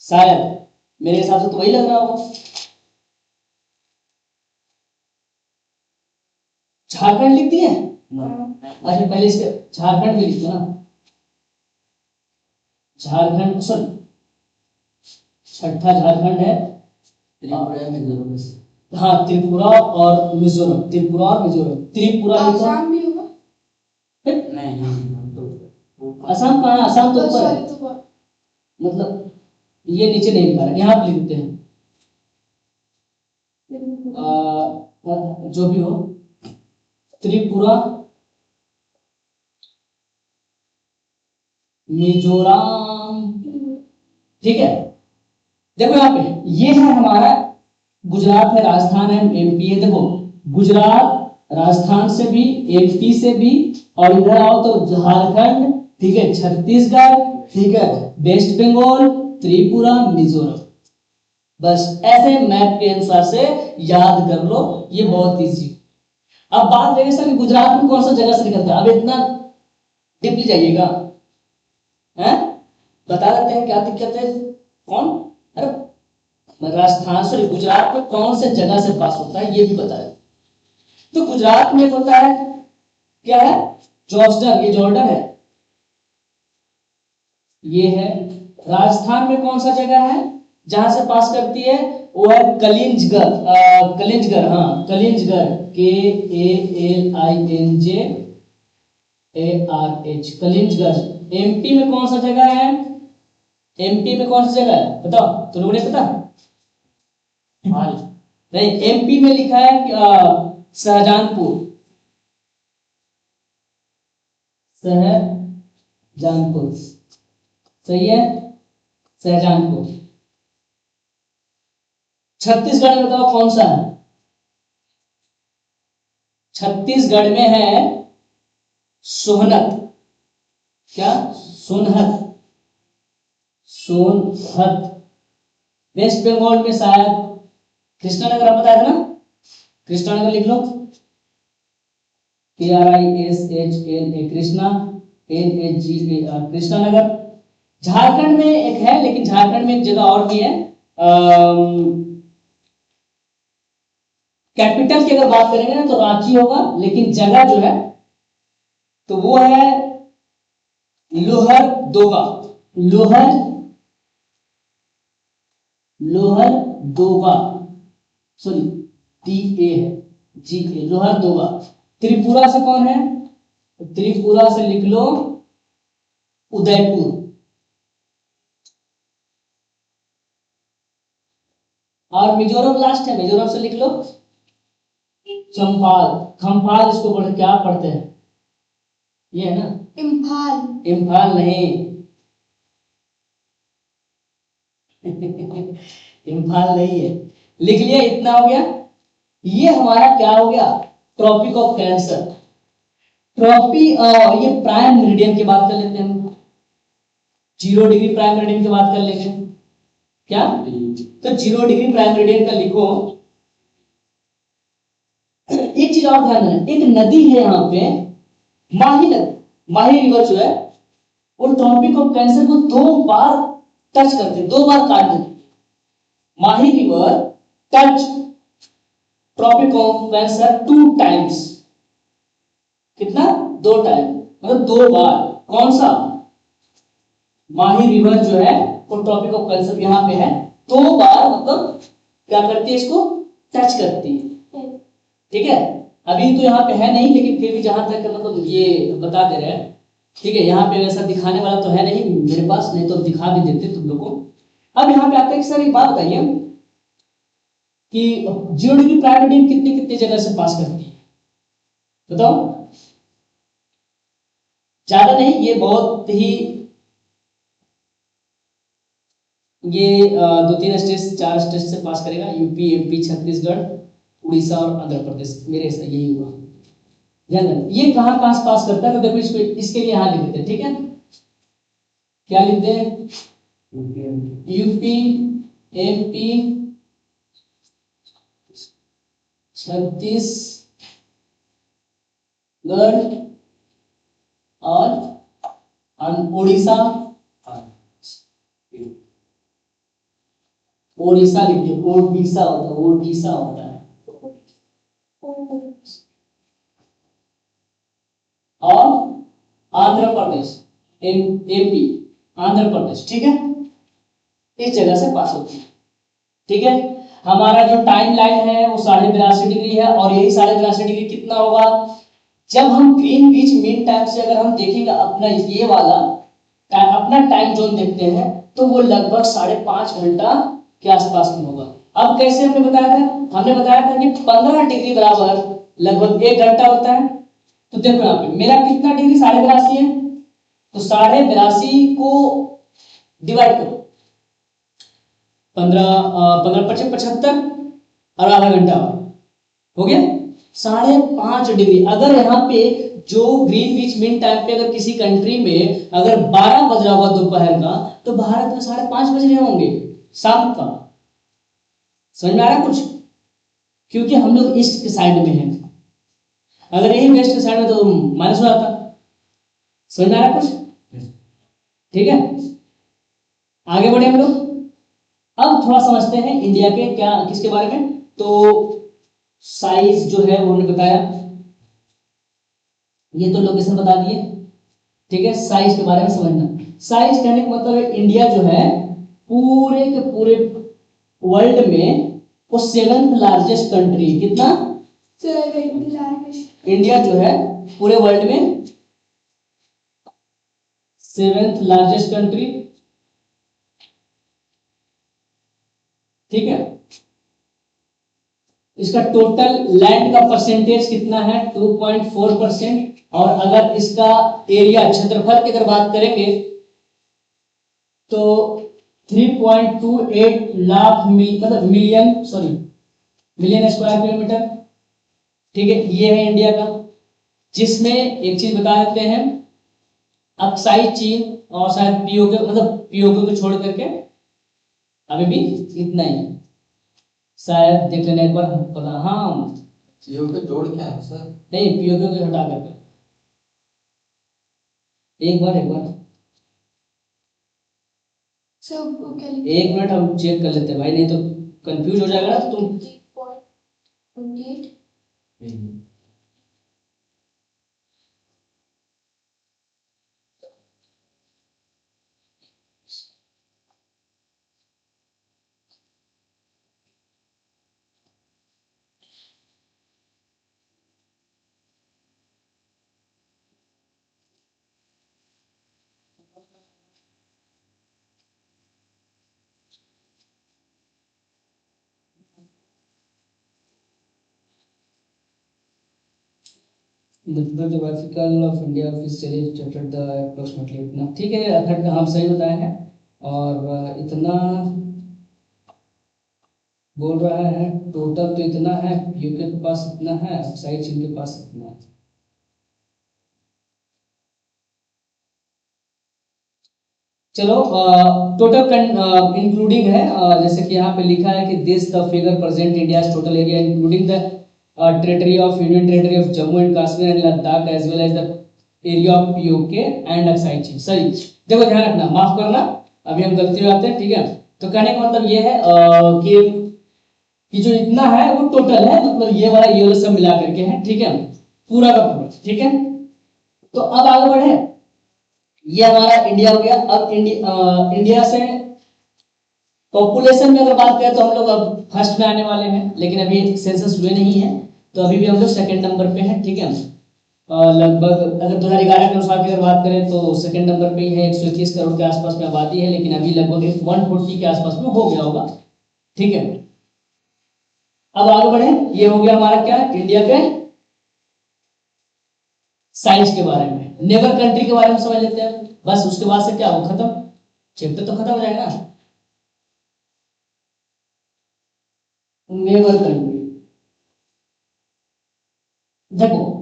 शायद, मेरे हिसाब से तो वही लग रहा होगा। झारखंड लिख दिए, अच्छा पहले इसके झारखंड भी लिख दो ना, झारखंड सॉरी, छठा झारखंड है, त्रिपुरा मिजोरम, हाँ त्रिपुरा और मिजोरम, त्रिपुरा और मिजोरम, त्रिपुरा आसाम भी होगा, नहीं असम कहाँ है, असम तो ऊपर है, मतलब ये नीचे नहीं लिखा है, यहाँ पे लिखते हैं। जो भी हो, त्रिपुरा, मिजोरम, ठीक है। देखो यहाँ पे ये है हमारा गुजरात है, राजस्थान है, एमपी है। देखो गुजरात राजस्थान से भी, एमपी से भी, और इधर आओ तो झारखंड, ठीक है, छत्तीसगढ़, ठीक है, वेस्ट बंगाल, त्रिपुरा, मिजोरम। बस ऐसे मैप के अनुसार से याद कर लो, ये बहुत इजी। अब बात करेंगे सर गुजरात में कौन सा जगह से निकलता है। अब इतना डीपली जाइएगा, हैं बता देते हैं क्या दिक्कत है। कौन, अरे राजस्थान से गुजरात में कौन से जगह से पास होता है ये भी बता दें। तो गुजरात में होता है क्या है, जॉर्डन, ये जॉर्डन है, ये है। राजस्थान में कौन सा जगह है जहां से पास करती है, वो है कलिंजगढ़, कलिंजगढ़, हाँ कलिंजगढ़, KALINJARH, कलिंजगढ़। एमपी में कौन सा जगह है, एमपी में कौन सा जगह है बताओ, तुम लोगों ने पता नहीं, एमपी में लिखा है शाहजहानपुर, शाहजहानपुर, सही है, शाहजहानपुर। छत्तीसगढ़ में बताओ कौन सा है, छत्तीसगढ़ में है सोनहत, क्या सोनहत, सोनहत। वेस्ट बंगाल में शायद कृष्णानगर, आप बताया था ना, कृष्णानगर लिख लो, KRISHNA, कृष्णा, NHGAR, कृष्णानगर। झारखंड में एक है, लेकिन झारखंड में एक जगह और भी है। कैपिटल की अगर बात करेंगे ना तो रांची होगा, लेकिन जगह जो है तो वो है लोहरदोगा, लोहर लोहरदोगा, सॉरी DA है, GA, लोहरदोगा। त्रिपुरा से कौन है, त्रिपुरा से लिख लो उदयपुर, और मिजोरम लास्ट है, मिजोरम से लिख लो चंपाल, खम्पाल, इसको पढ़ क्या पढ़ते हैं, ये है ना इम्फाल, इम्फाल नहीं इम्फाल नहीं है, लिख लिया, इतना हो गया। ये हमारा क्या हो गया, ट्रॉपिक ऑफ कैंसर। ये प्राइम मेरिडियन की बात कर लेते हैं हम, 0 डिग्री प्राइम मेरिडियन की बात कर लेंगे। क्या? तो 0 डिग्री प्राइम मेरिडियन का लिखो। एक चीज और ध्यान देना, एक नदी है यहाँ पे, माही नदी, माही रिवर जो है वो ट्रॉपिक ऑफ कैंसर को 2 बार टच करते, 2 बार काट देते। Mahi river touch tropic of cancer 2 times. कितना? 2 टाइम, मतलब 2 बार। कौन सा? माही रिवर जो है वो ट्रॉपिक ऑफ कैंसर यहाँ पे है, 2 बार मतलब क्या करती है, इसको टच करती है। ठीक है, अभी तो यहाँ पे है नहीं, लेकिन फिर भी जहां तक मतलब ये बता दे रहे हैं। ठीक है, यहाँ पे वैसा दिखाने वाला तो है नहीं मेरे पास, नहीं तो दिखा भी देते तुम लोग को। अब यहाँ पे आते हैं, सर एक बात बताइए कि 0 डिग्री प्राइम मेरिडियन कितनी कितनी जगह से पास करती है, बताओ। ज्यादा नहीं, ये बहुत ही, ये 2-3 स्टेट 4 स्टेट से पास करेगा, यूपी, एमपी, छत्तीसगढ़, उड़ीसा और आंध्र प्रदेश, मेरे से यही हुआ। ध्यान देना, ये कहां कहां पास करता है, तो देखो इसको, इसके लिए यहां लिख देते हैं। ठीक है, क्या लिखते हैं? यूपी, एमपी, छत्तीसगढ़ और उड़ीसा। ओडिशा लिखिए, ओडिशा होता है, ओडिशा होता है। और आंध्र प्रदेश, एमपी, आंध्र प्रदेश। ठीक है, इस जगह से पास होती है। ठीक है, हमारा जो टाइम लाइन है वो 82.5 डिग्री है, और यही 82.5 डिग्री कितना होगा, जब हम ग्रीनविच मीन टाइम से अगर हम देखेंगे अपना ये वाला अपना टाइम जोन देखते हैं, तो वो लगभग 5.5 घंटा के आसपास में होगा। अब कैसे हमने बताया था? हमने बताया था कि 15 डिग्री बराबर लगभग 1 घंटा होता है। तो देखो यहाँ पे मेरा कितना डिग्री, 82.5 है, तो 82.5 को डिवाइड करो, 15 15 और आधा घंटा हो गया 5.5 डिग्री। अगर यहाँ पे जो ग्रीनविच मीन टाइम पे अगर किसी कंट्री में अगर 12 बज रहा होगा दोपहर का, तो भारत में 5:30 बज रहे होंगे शाम का। समझ में आ रहा कुछ? क्योंकि हम लोग ईस्ट के साइड में हैं, अगर यही वेस्ट के साइड में तो माइनस हो जाता। समझ में आ रहा कुछ? ठीक है, आगे बढ़े हम लोग। अब थोड़ा समझते हैं इंडिया के क्या किसके बारे में। तो साइज जो है उन्होंने बताया, ये तो लोकेशन बता दिए। ठीक है, साइज के बारे में समझना। साइज कहने का मतलब है इंडिया जो है पूरे के पूरे वर्ल्ड में वो 7th लार्जेस्ट कंट्री। कितना? 7th largest. इंडिया जो है पूरे वर्ल्ड में 7th लार्जेस्ट कंट्री। ठीक है, इसका टोटल लैंड का परसेंटेज कितना है? 2.4%। और अगर इसका एरिया, क्षेत्रफल की अगर बात करेंगे तो 3.28 लाख मतलब मिलियन स्क्वायर किलोमीटर। ठीक है, ये है इंडिया का, जिसमें एक चीज बता देते हैं, अक्साई चीन और शायद पीओके, मतलब पीओके को छोड़ करके अभी भी इतना ही, शायद देख लेना एक बार पता। हाँ, पीओके जोड़ क्या है सर? नहीं, पीओके को हटा करके एक बार सब क्या 1 मिनट हम चेक कर लेते हैं भाई, नहीं तो कंफ्यूज हो जाएगा ना तो तुम। 3.28। The geographical of India officially stated the approximately इतना। ठीक है, हम सही बताए हैं। और इतना बोल रहा है टोटल तो इतना है, यूके के पास इतना है, साइड चीन के पास इतना है। चलो टोटल इंक्लूडिंग है, जैसे कि यहाँ पे लिखा है कि this the figure present India total area including the territory of union territory of Jammu and Kashmir and Ladakh as well as the area of UK and Aksai Chin. सही, देखो ध्यान रखना, माफ करना अभी हम गलती में आते हैं, ठीक है। तो कहने का मतलब ये है कि जो इतना है वो टोटल है, मतलब ये वाला ये वाला सब मिला करके है, ठीक है, पूरा का पूरा, ठीक है। तो अब आगे बढ़े, ये हमारा इंडिया हो गया। अब इंडिया से पॉपुलेशन में अगर बात करें तो हम लोग अब फर्स्ट में आने वाले हैं, लेकिन अभी सेंसस हुए नहीं है, तो अभी भी हम लोग सेकंड नंबर पे हैं, ठीक है। लगभग अगर 2011 के अनुसार की अगर बात करें तो सेकंड नंबर पे ही है, 121 करोड़ के आसपास में आबादी है, लेकिन अभी लगभग 140 के आसपास में हो गया होगा, ठीक है। अब आगे बढ़े, ये हो गया हमारा क्या, इंडिया के साइज के बारे में। नेबर कंट्री के बारे में समझ लेते हैं, बस उसके बाद से क्या हो, खत्म, चैप्टर तो खत्म हो जाएगा। नेबर कंट्री, देखो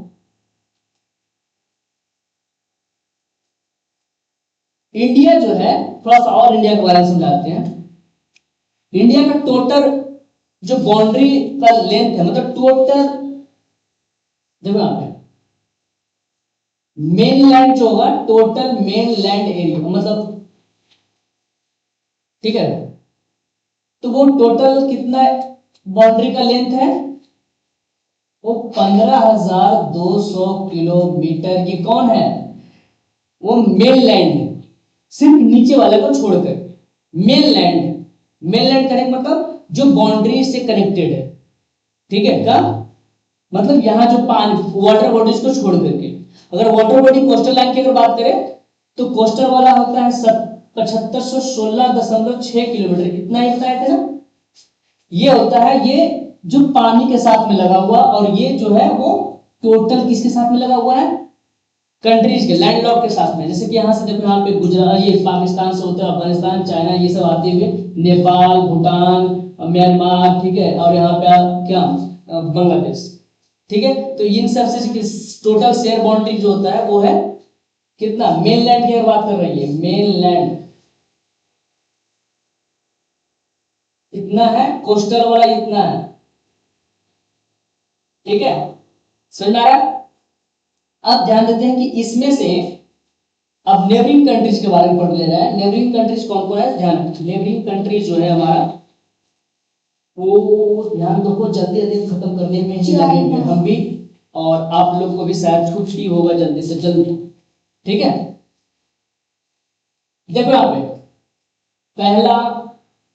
इंडिया जो है, थोड़ा सा और इंडिया के बारे में समझाते हैं। इंडिया का टोटल जो बाउंड्री का लेंथ है, मतलब टोटल, देखो यहाँ पे मेन लैंड जो होगा, टोटल मेन लैंड एरिया, मतलब ठीक है, तो वो टोटल कितना बाउंड्री का लेंथ है, वो 15,200 किलोमीटर। ये कौन है, वो मेन लैंड है, सिर्फ नीचे वाले को छोड़कर main land. Main land connect मतलब जो बाउंड्री से कनेक्टेड है, ठीक है, का मतलब यहां जो पानी वाटर बॉडीज को छोड़ करके। अगर वाटर बॉडी कोस्टल लाइन की अगर बात करें तो कोस्टल वाला होता है 7516.6 किलोमीटर, इतना ही बताए थे ना। ये होता है ये जो पानी के साथ में लगा हुआ, और ये जो है वो टोटल किसके साथ में लगा हुआ है, कंट्रीज के लैंडलॉक के साथ में। जैसे कि यहाँ से देखो, यहाँ पे गुजरात, ये पाकिस्तान से होता है, अफगानिस्तान, चाइना, ये सब आते हुए नेपाल, भूटान, म्यांमार, ठीक है, और यहाँ पे क्या बांग्लादेश, ठीक है। तो इन सब से टोटल शेयर बाउंड्री जो होता है वो है कितना, मेन लैंड की अगर बात कर रही है, मेन लैंड इतना है, कोस्टल वाला इतना है, ठीक है, समझ में आ रहा है। अब ध्यान देते हैं कि इसमें से अब नेबरिंग कंट्रीज के बारे में पढ़ ले रहा है। नेबरिंग कंट्रीज कौन कौन है, ध्यान, नेबरिंग कंट्रीज जो है हमारा, वो ध्यान दो, जल्दी जल्दी खत्म करने में ही लगेंगे हम भी, और आप लोग को भी शायद छुट्टी होगा जल्दी से जल्दी, ठीक है। देखो यहाँ पे पहला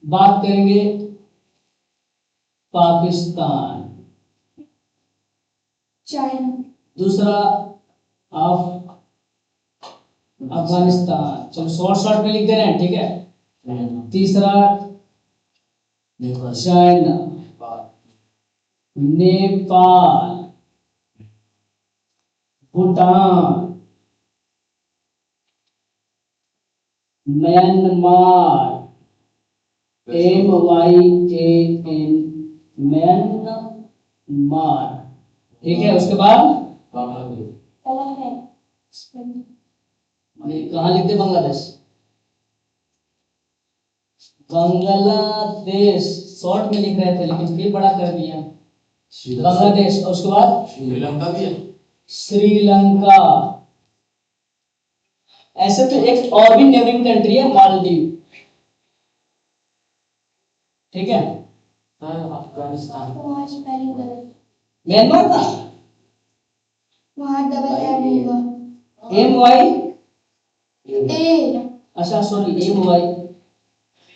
बात करेंगे पाकिस्तान, चाइना, दूसरा अफगानिस्तान, चलो शॉर्ट शॉर्ट में लिख दे रहे हैं, ठीक है। तीसरा China, Nepal, Bhutan, Myanmar, MYAN, Myanmar, ठीक है। उसके बाद कहाँ लिखते बांग्लादेश, बांग्लादेश शॉर्ट में लिख रहे थे लेकिन फिर बड़ा कर दिया बांग्लादेश। और उसके बाद श्रीलंका भी है, श्रीलंका। ऐसे तो एक और भी नेबरिंग कंट्री है, मालदीव, ठीक है। अफगानिस्तान, वहाँ स्पेलिंग गलत, म्यांमार का वहाँ डबल एम होगा, MY, ए, अच्छा sorry MY,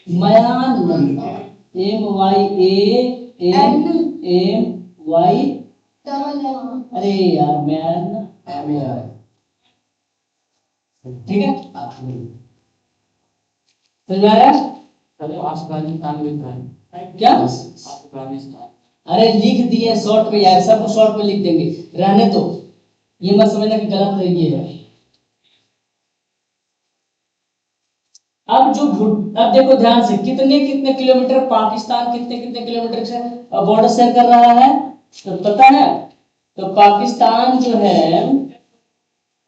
Myanmar, MYANMY, double M, अरे यार म्यान, MAI, ठीक है, समझ में आया। चलो अफगानिस्तान भी है, क्या, अफगानिस्तान, अरे लिख दिए शॉर्ट में यार, सब शॉर्ट में लिख देंगे, रहने दो, ये मत समझना कि गलत है ये है। अब अब देखो ध्यान से, कितने कितने किलोमीटर पाकिस्तान कितने कितने किलोमीटर से बॉर्डर शेयर कर रहा है, तो पता है। तो पाकिस्तान जो है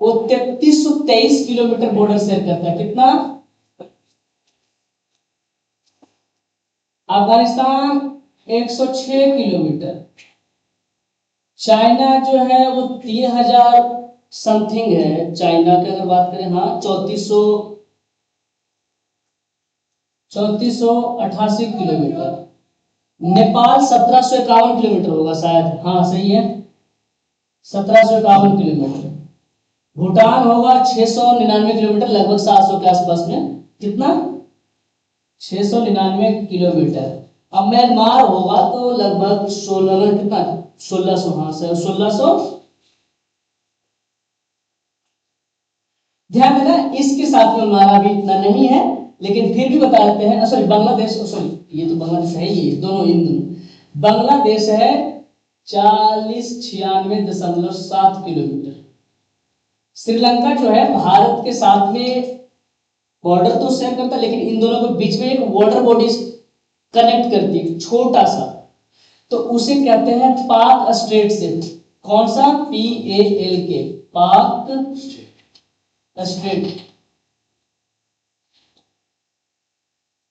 वो 3323 किलोमीटर बॉर्डर शेयर करता है। कितना? अफगानिस्तान 106 किलोमीटर। चाइना जो है वो 3000 समथिंग है। चाइना की अगर बात करें, हाँ 3488 किलोमीटर। नेपाल 1751 किलोमीटर होगा शायद, हाँ सही है 1751 किलोमीटर। भूटान होगा 699 किलोमीटर, लगभग 700 के आसपास में। कितना? 699 किलोमीटर। अब म्यांमार होगा तो लगभग 16, कितना 1600, हाँ सर 1600। ध्यान देना इसके साथ में हमारा भी इतना नहीं है, लेकिन फिर भी बता देते हैं। सॉरी बांग्लादेश, सॉरी ये तो बांग्लादेश है ही, दोनों इन दोनों। बांग्लादेश है 4096.7 किलोमीटर। श्रीलंका जो है भारत के साथ में बॉर्डर तो शेयर करता है, लेकिन इन दोनों के बीच में एक वाटर बॉडी कनेक्ट करती है, छोटा सा, तो उसे कहते हैं पाक स्ट्रेट से। कौन सा? PALK, पाक स्ट्रेट।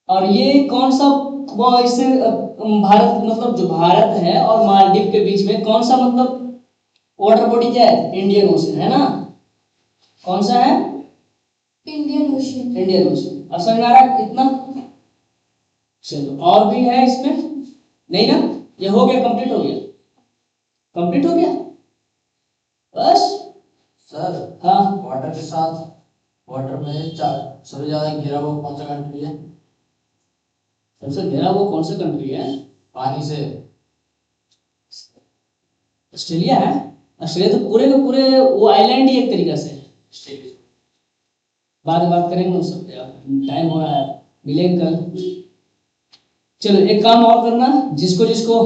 और ये कौन सा वो इससे भारत, मतलब जो भारत है और मालदीव के बीच में कौन सा मतलब वाटर बॉडी क्या है? इंडियन ओशन है ना। कौन सा है? Indian ocean. Indian ocean. अब समझ में आ रहा है इतना? चलो और भी है इसमें, नहीं ना? ये हो गया, कंप्लीट हो गया, कंप्लीट हो गया बस। सर हाँ वाटर के साथ, वाटर में सबसे ज्यादा घिरा हुआ कौन सा कंट्री है? सबसे घिरा हुआ कौन सा कंट्री है? पानी से। ऑस्ट्रेलिया है। ऑस्ट्रेलिया तो पूरे के पूरे वो आइलैंड ही एक तरीका से। बाद में बात करेंगे उस सब पे, टाइम हो रहा है, मिलेंगे कल। चलो एक काम और करना, जिसको जिसको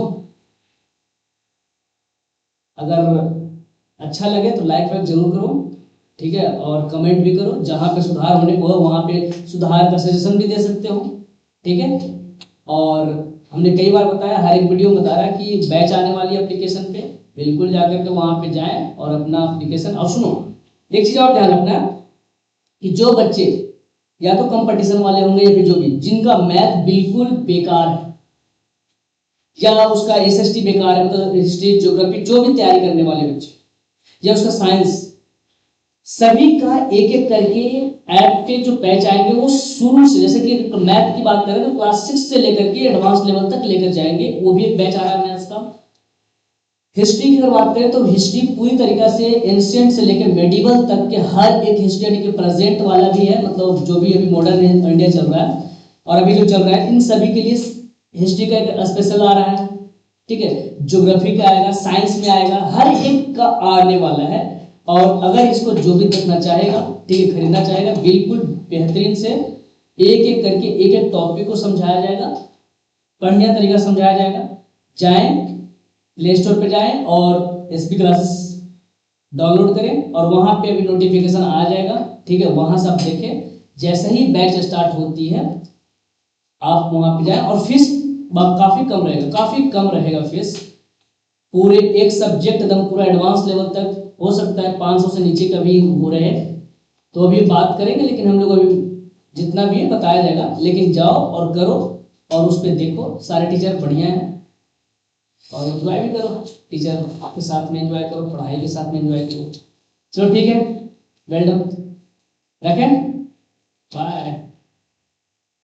अगर अच्छा लगे तो लाइक वाइक जरूर करो, ठीक है, और कमेंट भी करो। जहाँ पे सुधार होने को हो वहाँ पे सुधार का सजेशन भी दे सकते हो, ठीक है। और हमने कई बार बताया, हर एक वीडियो में बता रहा है कि बैच आने वाली एप्लीकेशन पे बिल्कुल जाकर के वहाँ पे जाएं और अपना एप्लीकेशन। और सुनो एक चीज़ और ध्यान रखना कि जो बच्चे या तो कंपटीशन वाले होंगे या फिर जो भी जिनका मैथ बिल्कुल बेकार है या उसका SST बेकार है, मतलब हिस्ट्री ज्योग्राफी जो भी तैयारी करने वाले बच्चे, या उसका साइंस, सभी का एक एक करके ऐप के जो बैच आएंगे वो शुरू से, जैसे कि मैथ की बात करें तो क्लास 6 से लेकर के एडवांस लेवल तक लेकर जाएंगे, वो भी एक बैच आ रहा है मैथ्स का। हिस्ट्री की अगर बात करें तो हिस्ट्री पूरी तरीका से एंशिएंट से लेकर मेडिवल तक के हर एक हिस्ट्री, यानी कि प्रेजेंट वाला भी है, मतलब जो भी अभी मॉडर्न इंडिया चल रहा है और अभी जो चल रहा है, इन सभी के लिए हिस्ट्री का एक स्पेशल आ रहा है, ठीक है। ज्योग्राफी का आएगा, साइंस में आएगा, हर एक का आने वाला है। और अगर इसको जो भी देखना चाहेगा, ठीक है, खरीदना चाहेगा, बिल्कुल बेहतरीन से एक एक करके एक एक टॉपिक को समझाया जाएगा, बढ़िया तरीका समझाया जाएगा। जाएं प्ले स्टोर पे जाएं और SB क्लासेस डाउनलोड करें और वहां पे अभी नोटिफिकेशन आ जाएगा, ठीक है, वहां से आप देखें। जैसे ही बैच स्टार्ट होती है आप वहां पे जाएं। और फीस काफी कम रहेगा, काफी कम रहेगा फीस। पूरे एक सब्जेक्ट एकदम पूरा एडवांस लेवल तक, हो सकता है 500 से नीचे का भी हो रहे, तो अभी बात करेंगे, लेकिन हम लोग अभी जितना भी है बताया जाएगा। लेकिन जाओ और करो और उस पर देखो, सारे टीचर बढ़िया हैं और एंजॉय भी करो, टीचर के साथ में एंजॉय करो, पढ़ाई के साथ में एंजॉय करो। चलो ठीक है, वेल डन, रखें, बाय।